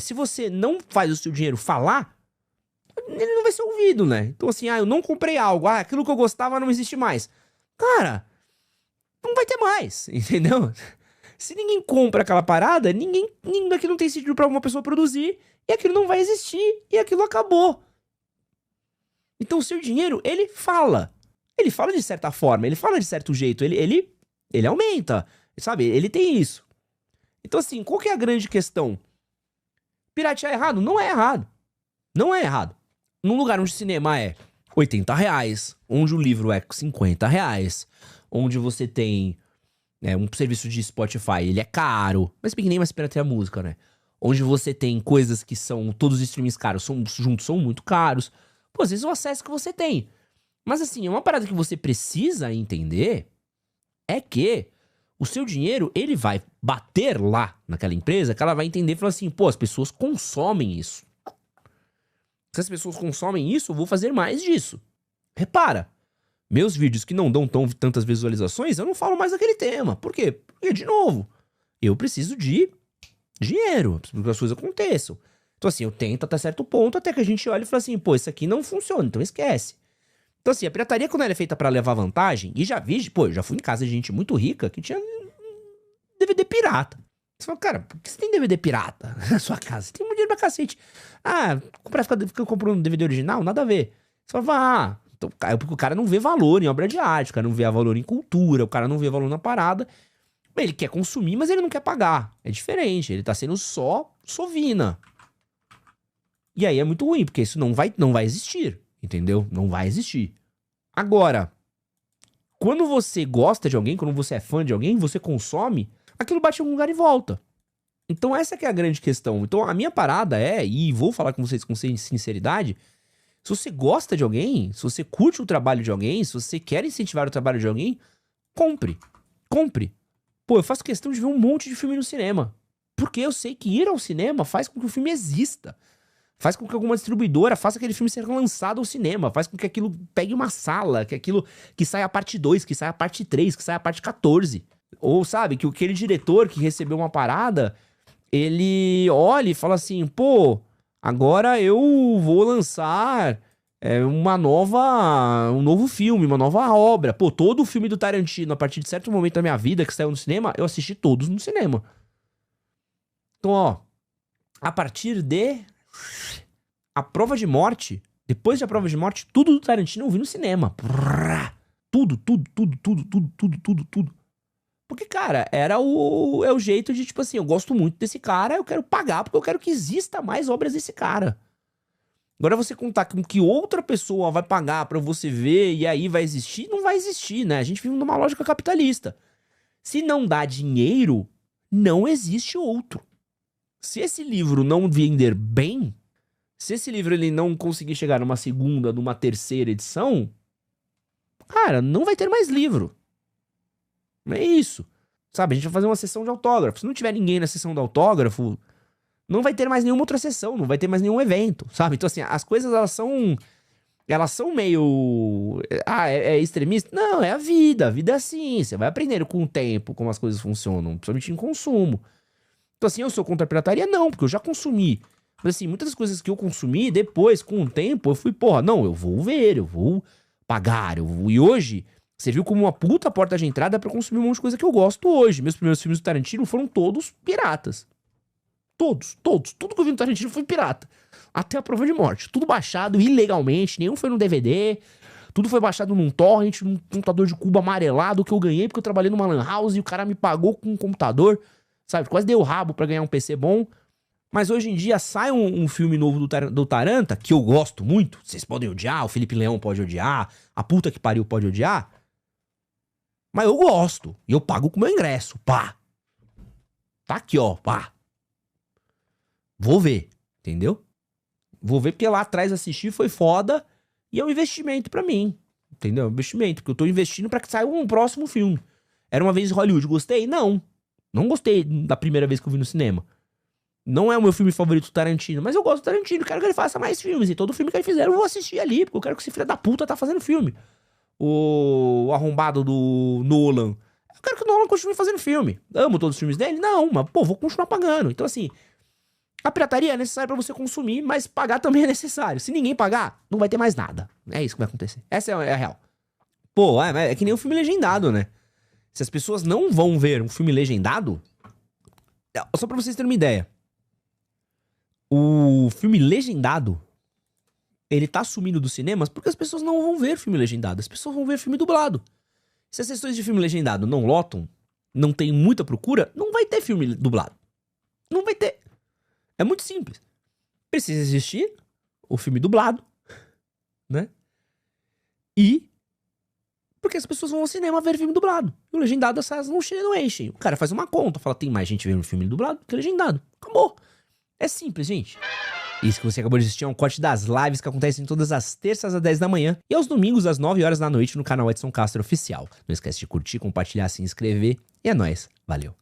Se você não faz o seu dinheiro falar, ele não vai ser ouvido, né? Então assim, eu não comprei algo, aquilo que eu gostava não existe mais. Cara, não vai ter mais, entendeu? Se ninguém compra aquela parada, ninguém daqui não tem sentido pra uma pessoa produzir, e aquilo não vai existir, e aquilo acabou. Então o seu dinheiro, ele fala. Ele fala de certa forma, ele fala de certo jeito, ele aumenta, sabe? Ele tem isso. Então assim, qual que é a grande questão? Piratear é errado? Não é errado. Não é errado. Num lugar onde o cinema é R$80, onde o livro é R$50, onde você tem um serviço de Spotify, ele é caro, mas bem que nem mais pirateia música, né? Onde você tem coisas que são, todos os streamings caros juntos são muito caros. Pô, às vezes é o acesso que você tem. Mas assim, uma parada que você precisa entender é que o seu dinheiro, ele vai bater lá naquela empresa, que ela vai entender e falar assim, pô, as pessoas consomem isso. Se as pessoas consomem isso, eu vou fazer mais disso. Repara, meus vídeos que não dão tantas visualizações, eu não falo mais daquele tema. Por quê? Porque, de novo, eu preciso de dinheiro, para que as coisas aconteçam. Então assim, eu tento até certo ponto, até que a gente olha e fala assim, pô, isso aqui não funciona, então esquece. Então assim, a pirataria quando ela é feita pra levar vantagem, e já vi, pô, já fui em casa de gente muito rica que tinha DVD pirata. Você fala, cara, por que você tem DVD pirata na sua casa? Você tem muito dinheiro pra cacete. Fica comprando DVD original? Nada a ver. Você fala, então, porque o cara não vê valor em obra de arte, o cara não vê valor em cultura, o cara não vê valor na parada. Ele quer consumir, mas ele não quer pagar. É diferente, ele tá sendo só sovina. E aí é muito ruim, porque isso não vai existir, entendeu? Não vai existir. Agora, quando você gosta de alguém, quando você é fã de alguém, você consome, aquilo bate em algum lugar e volta. Então essa que é a grande questão. Então a minha parada é, e vou falar com vocês com sinceridade, se você gosta de alguém, se você curte o trabalho de alguém, se você quer incentivar o trabalho de alguém, compre. Compre. Pô, eu faço questão de ver um monte de filme no cinema. Porque eu sei que ir ao cinema faz com que o filme exista. Faz com que alguma distribuidora faça aquele filme ser lançado ao cinema. Faz com que aquilo pegue uma sala, que saia a parte 2, que saia a parte 3, que saia a parte 14. Ou, sabe, que aquele diretor que recebeu uma parada, ele olha e fala assim, pô, agora eu vou lançar um novo filme, uma nova obra. Pô, todo o filme do Tarantino, a partir de certo momento da minha vida que saiu no cinema, eu assisti todos no cinema. Então, ó, a partir de A Prova de Morte, depois de A Prova de Morte, tudo do Tarantino eu vi no cinema. Tudo. Porque, cara, é o jeito de, tipo assim, eu gosto muito desse cara, eu quero pagar porque eu quero que exista mais obras desse cara. Agora você contar com que outra pessoa vai pagar pra você ver e aí vai existir, não vai existir, né? A gente vive numa lógica capitalista. Se não dá dinheiro, não existe outro. Se esse livro não vender bem, se esse livro ele não conseguir chegar numa segunda, numa terceira edição, cara, não vai ter mais livro. É isso. Sabe, a gente vai fazer uma sessão de autógrafo. Se não tiver ninguém na sessão de autógrafo, não vai ter mais nenhuma outra sessão, não vai ter mais nenhum evento, sabe? Então, assim, as coisas, elas são meio... é extremista? Não, é a vida é assim. Você vai aprendendo com o tempo como as coisas funcionam, principalmente em consumo. Então, assim, eu sou contra a pirataria? Não, porque eu já consumi. Mas, assim, muitas das coisas que eu consumi, depois, com o tempo, eu fui, porra, não, eu vou ver, eu vou pagar, E hoje, você viu como uma puta porta de entrada pra consumir um monte de coisa que eu gosto hoje. Meus primeiros filmes do Tarantino foram todos piratas. Todos. Tudo que eu vi no Tarantino foi pirata. Até A Prova de Morte. Tudo baixado ilegalmente, nenhum foi no DVD. Tudo foi baixado num torrent, num computador de cubo amarelado que eu ganhei porque eu trabalhei numa lan house e o cara me pagou com um computador. Sabe, quase deu rabo pra ganhar um PC bom. Mas hoje em dia sai um filme novo do Taranta, que eu gosto muito. Vocês podem odiar, o Felipe Leão pode odiar, a puta que pariu pode odiar. Mas eu gosto. E eu pago com o meu ingresso. Pá. Tá aqui, ó. Pá. Vou ver. Entendeu? Vou ver porque lá atrás assistir foi foda. E é um investimento pra mim. Entendeu? Investimento. Porque eu tô investindo pra que saia um próximo filme. Era Uma Vez em Hollywood. Gostei? Não. Não gostei da primeira vez que eu vi no cinema. Não é o meu filme favorito do Tarantino, mas eu gosto do Tarantino, quero que ele faça mais filmes. E todo filme que ele fizer eu vou assistir ali, porque eu quero que esse filho da puta tá fazendo filme. O arrombado do Nolan. Eu quero que o Nolan continue fazendo filme. Amo todos os filmes dele? Não, mas pô, vou continuar pagando. Então assim, a pirataria é necessária pra você consumir, mas pagar também é necessário. Se ninguém pagar, não vai ter mais nada. É isso que vai acontecer. Essa é a real. Pô, é que nem um filme legendado, né? Se as pessoas não vão ver um filme legendado... Só pra vocês terem uma ideia. O filme legendado, ele tá sumindo dos cinemas porque as pessoas não vão ver filme legendado. As pessoas vão ver filme dublado. Se as sessões de filme legendado não lotam, não tem muita procura, não vai ter filme dublado. Não vai ter. É muito simples. Precisa existir o filme dublado, né? E... porque as pessoas vão ao cinema ver filme dublado. E o legendado, as salas não enchem. O cara faz uma conta, fala, tem mais gente vendo filme dublado que legendado. Acabou. É simples, gente. Isso que você acabou de assistir é um corte das lives que acontecem todas as terças às 10 da manhã e aos domingos às 9 horas da noite no canal Edson Castro Oficial. Não esquece de curtir, compartilhar, se inscrever. E é nóis. Valeu.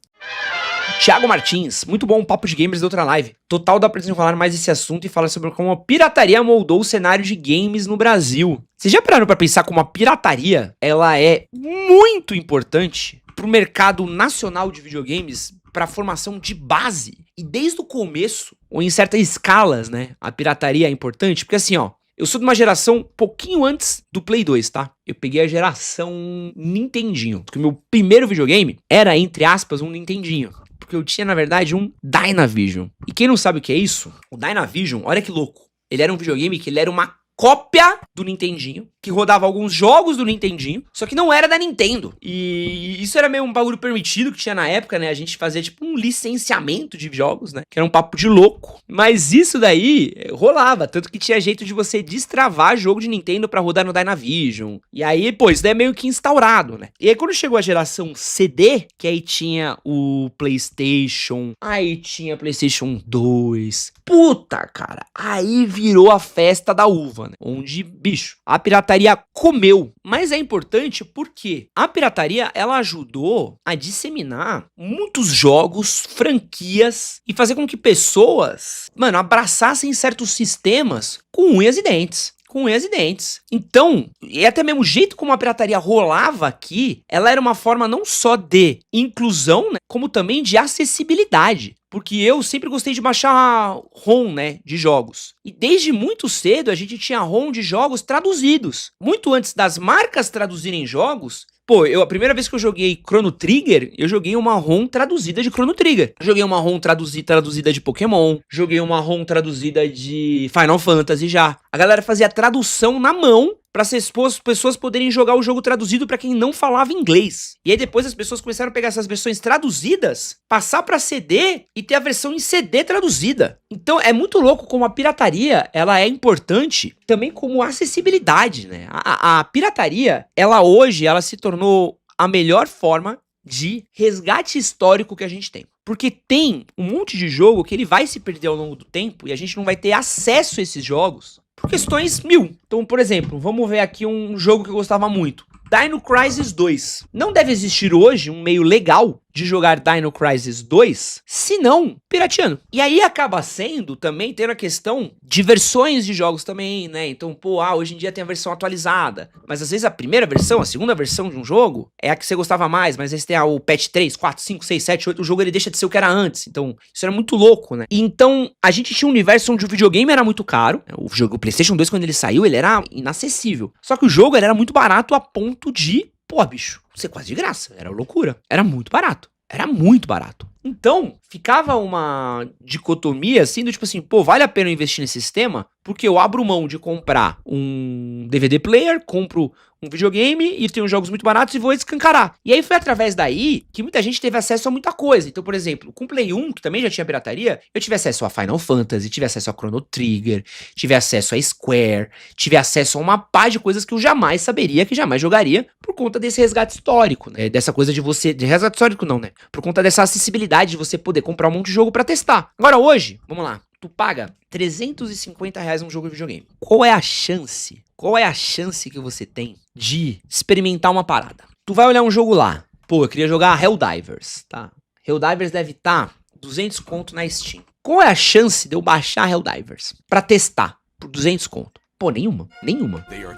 Thiago Martins, muito bom papo de gamers da outra live. Total dá pra desenrolar mais esse assunto e falar sobre como a pirataria moldou o cenário de games no Brasil. Vocês já pararam pra pensar como a pirataria, ela é muito importante pro mercado nacional de videogames, pra formação de base? E desde o começo, ou em certas escalas, né, a pirataria é importante, porque assim, ó, eu sou de uma geração um pouquinho antes do Play 2, tá? Eu peguei a geração Nintendinho, porque o meu primeiro videogame era, entre aspas, um Nintendinho. Porque eu tinha, na verdade, um Dynavision. E quem não sabe o que é isso, o Dynavision, olha que louco. Ele era um videogame que ele era uma cópia do Nintendinho. que rodava alguns jogos do Nintendinho, só que não era da Nintendo. E isso era meio um bagulho permitido que tinha na época, né? A gente fazia tipo um licenciamento de jogos, né? Que era um papo de louco. Mas isso daí rolava, tanto que tinha jeito de você destravar jogo de Nintendo pra rodar no Dynavision. E aí, pô, isso daí é meio que instaurado, né? E aí quando chegou a geração CD, que aí tinha o PlayStation, aí tinha PlayStation 2. Puta, cara, aí virou a festa da uva, né? Onde, bicho, a pirataria comeu. Mas é importante porque a pirataria, ela ajudou a disseminar muitos jogos, franquias e fazer com que pessoas, mano, abraçassem certos sistemas com unhas e dentes. Com unhas e dentes. Então, e até mesmo o jeito como a pirataria rolava aqui, ela era uma forma não só de inclusão, né, como também de acessibilidade. Porque eu sempre gostei de baixar ROM, né, de jogos. E desde muito cedo a gente tinha ROM de jogos traduzidos. Muito antes das marcas traduzirem jogos, pô, a primeira vez que eu joguei Chrono Trigger, eu joguei uma ROM traduzida de Chrono Trigger. Joguei uma ROM traduzida de Pokémon. Joguei uma ROM traduzida de Final Fantasy já. A galera fazia tradução na mão para as pessoas poderem jogar o jogo traduzido para quem não falava inglês. E aí depois as pessoas começaram a pegar essas versões traduzidas, passar para CD e ter a versão em CD traduzida. Então é muito louco como a pirataria, ela é importante também como acessibilidade, né? A pirataria, ela hoje, ela se tornou a melhor forma de resgate histórico que a gente tem. Porque tem um monte de jogo que ele vai se perder ao longo do tempo e a gente não vai ter acesso a esses jogos por questões mil. Então, por exemplo, vamos ver aqui um jogo que eu gostava muito. Dino Crisis 2. Não deve existir hoje um meio legal de jogar Dino Crisis 2, se não pirateando. E aí acaba sendo também tendo a questão de versões de jogos também, né? Então, pô, hoje em dia tem a versão atualizada. Mas às vezes a primeira versão, a segunda versão de um jogo é a que você gostava mais, mas aí você tem o patch 3, 4, 5, 6, 7, 8, o jogo ele deixa de ser o que era antes. Então, isso era muito louco, né? E então, a gente tinha um universo onde o videogame era muito caro. O PlayStation 2, quando ele saiu, ele era inacessível. Só que o jogo ele era muito barato a ponto de, pô, bicho, ser quase de graça. Era loucura. Era muito barato. Era muito barato. Então, ficava uma dicotomia assim, do tipo assim, pô, vale a pena investir nesse sistema? Porque eu abro mão de comprar um DVD player, compro um videogame e tenho jogos muito baratos e vou escancarar. E aí foi através daí que muita gente teve acesso a muita coisa. Então, por exemplo, com o Play 1, que também já tinha pirataria, eu tive acesso a Final Fantasy, tive acesso a Chrono Trigger, tive acesso a Square, tive acesso a uma pá de coisas que eu jamais saberia, que jamais jogaria, por conta desse resgate histórico, né? Dessa coisa de você... De resgate histórico não, né? Por conta dessa acessibilidade de você poder comprar um monte de jogo pra testar. Agora hoje, vamos lá, tu paga R$350 um jogo de videogame. Qual é a chance? Qual é a chance que você tem de experimentar uma parada? Tu vai olhar um jogo lá. Pô, eu queria jogar Helldivers, tá? Helldivers deve estar 200 conto na Steam. Qual é a chance de eu baixar Helldivers pra testar por 200 conto? Pô, nenhuma.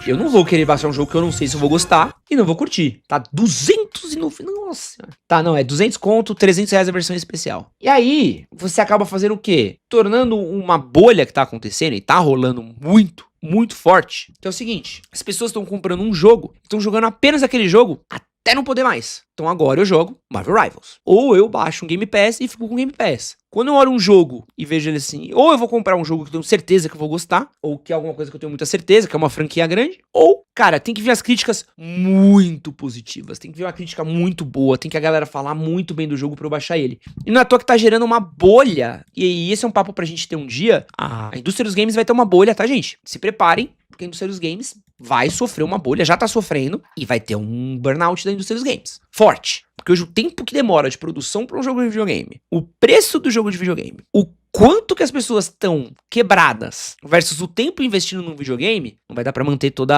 Eu não vou querer baixar um jogo que eu não sei se eu vou gostar e não vou curtir. Tá 209... Nossa. Tá, não, é 200 conto, R$300 a versão especial. E aí, você acaba fazendo o quê? Tornando uma bolha que tá acontecendo e tá rolando muito forte. Então é o seguinte, as pessoas estão comprando um jogo, estão jogando apenas aquele jogo até não poder mais. Então agora eu jogo Marvel Rivals. Ou eu baixo um Game Pass e fico com o Game Pass. Quando eu olho um jogo e vejo ele assim, ou eu vou comprar um jogo que eu tenho certeza que eu vou gostar, ou que é alguma coisa que eu tenho muita certeza, que é uma franquia grande, ou, cara, tem que ver as críticas muito positivas, tem que ver uma crítica muito boa, tem que a galera falar muito bem do jogo pra eu baixar ele. E não é à toa que tá gerando uma bolha, e esse é um papo pra gente ter um dia, a indústria dos games vai ter uma bolha, tá, gente? Se preparem, porque a indústria dos games vai sofrer uma bolha, já tá sofrendo, e vai ter um burnout da indústria dos games. Forte. Porque hoje o tempo que demora de produção para um jogo de videogame, o preço do jogo de videogame, o quanto que as pessoas estão quebradas versus o tempo investindo num videogame, não vai dar pra manter tudo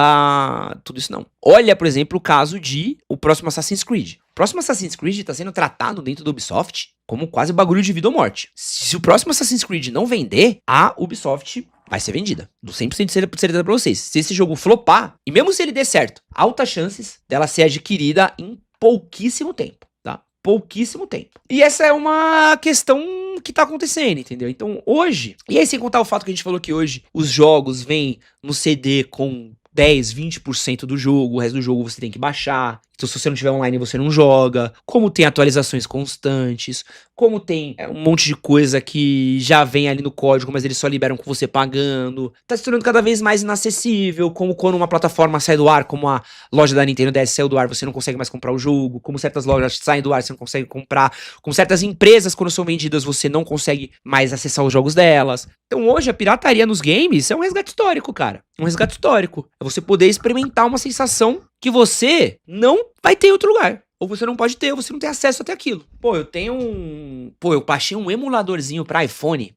isso não. Olha, por exemplo, o caso de o próximo Assassin's Creed. O próximo Assassin's Creed tá sendo tratado dentro da Ubisoft como quase bagulho de vida ou morte. Se o próximo Assassin's Creed não vender, a Ubisoft vai ser vendida. Do 100% de certeza pra vocês. Se esse jogo flopar, e mesmo se ele der certo, altas chances dela ser adquirida em pouquíssimo tempo, tá? Pouquíssimo tempo. E essa é uma questão que tá acontecendo, entendeu? Então, hoje... E aí, sem contar o fato que a gente falou que hoje os jogos vêm no CD com 10, 20% do jogo, o resto do jogo você tem que baixar. Então, se você não tiver online, você não joga. Como tem atualizações constantes. Como tem um monte de coisa que já vem ali no código, mas eles só liberam com você pagando. Tá se tornando cada vez mais inacessível. Como quando uma plataforma sai do ar, como a loja da Nintendo DS saiu do ar, você não consegue mais comprar o jogo. Como certas lojas saem do ar, você não consegue comprar. Como certas empresas, quando são vendidas, você não consegue mais acessar os jogos delas. Então, hoje, a pirataria nos games é um resgate histórico, cara. Um resgate histórico. É você poder experimentar uma sensação que você não vai ter em outro lugar. Ou você não pode ter, ou você não tem acesso até aquilo. Pô, eu baixei um emuladorzinho pra iPhone.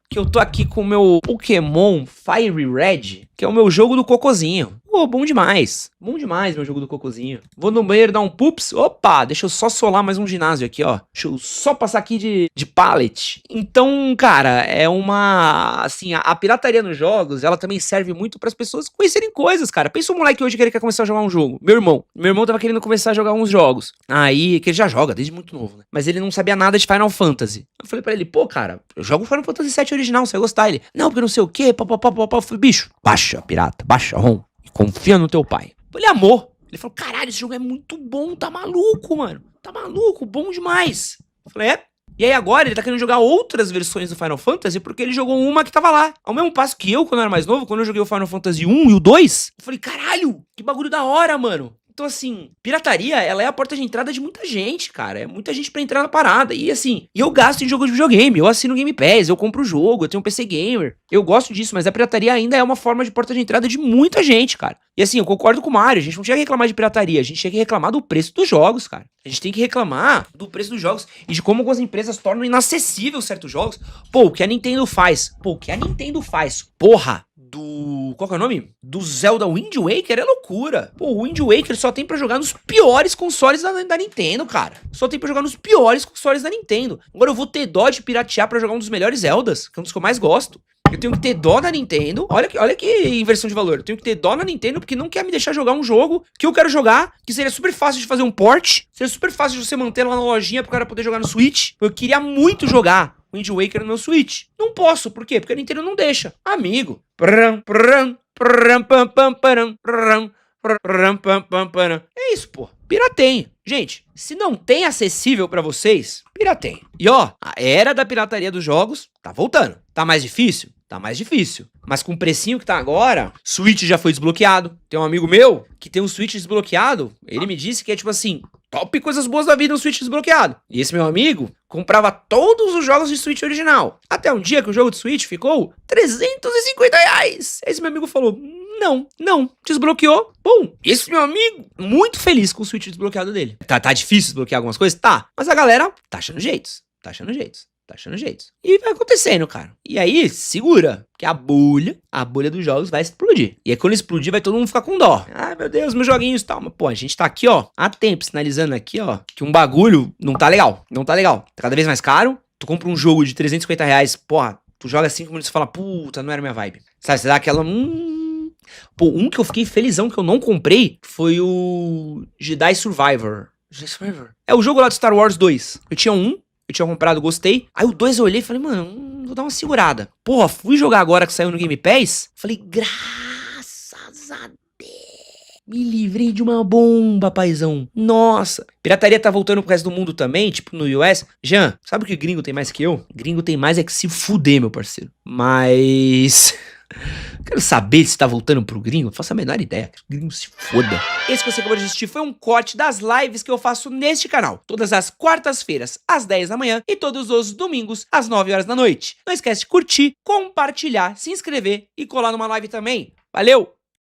Que eu tô aqui com o meu Pokémon Fire Red, que é o meu jogo do cocôzinho. Pô, bom demais. Bom demais meu jogo do cocôzinho. Vou no banheiro dar um pups. Opa, deixa eu só solar mais um ginásio aqui, ó. Deixa eu só passar aqui de pallet. Então, cara, é uma... Assim, a pirataria nos jogos, ela também serve muito pras pessoas conhecerem coisas, cara. Pensa um moleque hoje que ele quer começar a jogar um jogo. Meu irmão tava querendo começar a jogar uns jogos. Aí, que ele já joga desde muito novo, né? Mas ele não sabia nada de Final Fantasy. Eu falei pra ele, pô, cara, eu jogo Final Fantasy VII original, você vai gostar. Ele, não, porque não sei o quê, papapá. Eu falei, bicho, baixa, pirata, baixa, ROM. Confia no teu pai. Ele amou. Ele falou, caralho, esse jogo é muito bom, tá maluco, mano. Tá maluco, bom demais. Eu falei, é. E aí agora ele tá querendo jogar outras versões do Final Fantasy porque ele jogou uma que tava lá. Ao mesmo passo que eu, quando eu era mais novo, quando eu joguei o Final Fantasy 1 e o 2, eu falei, caralho, que bagulho da hora, mano. Então, assim, pirataria, ela é a porta de entrada de muita gente, cara. É muita gente pra entrar na parada. E, assim, eu gasto em jogos de videogame. Eu assino Game Pass, eu compro o jogo, eu tenho um PC Gamer. Eu gosto disso, mas a pirataria ainda é uma forma de porta de entrada de muita gente, cara. E, assim, eu concordo com o Mario. A gente não tinha que reclamar de pirataria. A gente tinha que reclamar do preço dos jogos, cara. A gente tem que reclamar do preço dos jogos e de como algumas empresas tornam inacessível certos jogos. Pô, o que a Nintendo faz? Porra! Qual que é o nome? Do Zelda Wind Waker é loucura. Pô, o Wind Waker só tem pra jogar nos piores consoles da Nintendo, cara. Só tem pra jogar nos piores consoles da Nintendo. Agora eu vou ter dó de piratear pra jogar um dos melhores Zeldas, que é um dos que eu mais gosto. Eu tenho que ter dó da Nintendo. Olha que inversão de valor. Eu tenho que ter dó na Nintendo porque não quer me deixar jogar um jogo que eu quero jogar, que seria super fácil de fazer um port, seria super fácil de você manter lá na lojinha pro cara poder jogar no Switch. Eu queria muito jogar Wind Waker no meu Switch. Não posso, por quê? Porque a Nintendo não deixa. Amigo. É isso, pô. Pirateiem. Gente, se não tem acessível pra vocês, pirateiem. E ó, a era da pirataria dos jogos tá voltando. Tá mais difícil? Tá mais difícil. Mas com o precinho que tá agora, Switch já foi desbloqueado. Tem um amigo meu que tem um Switch desbloqueado. Ele me disse que é tipo assim, top coisas boas da vida um Switch desbloqueado. E esse meu amigo comprava todos os jogos de Switch original. Até um dia que o jogo de Switch ficou R$350. Esse meu amigo falou, não, desbloqueou. Bom, esse meu amigo, muito feliz com o Switch desbloqueado dele. Tá difícil desbloquear algumas coisas? Tá. Mas a galera tá achando jeitos. E vai acontecendo, cara. E aí, segura, que a bolha dos jogos vai explodir. E aí, quando explodir, vai todo mundo ficar com dó. Ai, meu Deus, meus joguinhos e tal. Mas, pô, a gente tá aqui, ó, há tempo, sinalizando aqui, ó, que um bagulho não tá legal. Tá cada vez mais caro. Tu compra um jogo de R$350, porra, tu joga 5 minutos e fala, puta, não era minha vibe. Sabe, você dá aquela... Pô, um que eu fiquei felizão que eu não comprei foi o Jedi Survivor. É o jogo lá do Star Wars 2. Eu tinha comprado, gostei. Aí o 2 eu olhei e falei, mano, vou dar uma segurada. Porra, fui jogar agora que saiu no Game Pass. Falei, graças a Deus, me livrei de uma bomba, paizão. Nossa. Pirataria tá voltando pro resto do mundo também, tipo no US. Jean, sabe o que gringo tem mais que eu? Gringo tem mais é que se fuder, meu parceiro. Mas... quero saber se tá voltando pro gringo. Não faço a menor ideia. O gringo se foda. Esse que você acabou de assistir foi um corte das lives que eu faço neste canal. Todas as quartas-feiras, às 10 da manhã. E todos os domingos, às 9 horas da noite. Não esquece de curtir, compartilhar, se inscrever e colar numa live também. Valeu!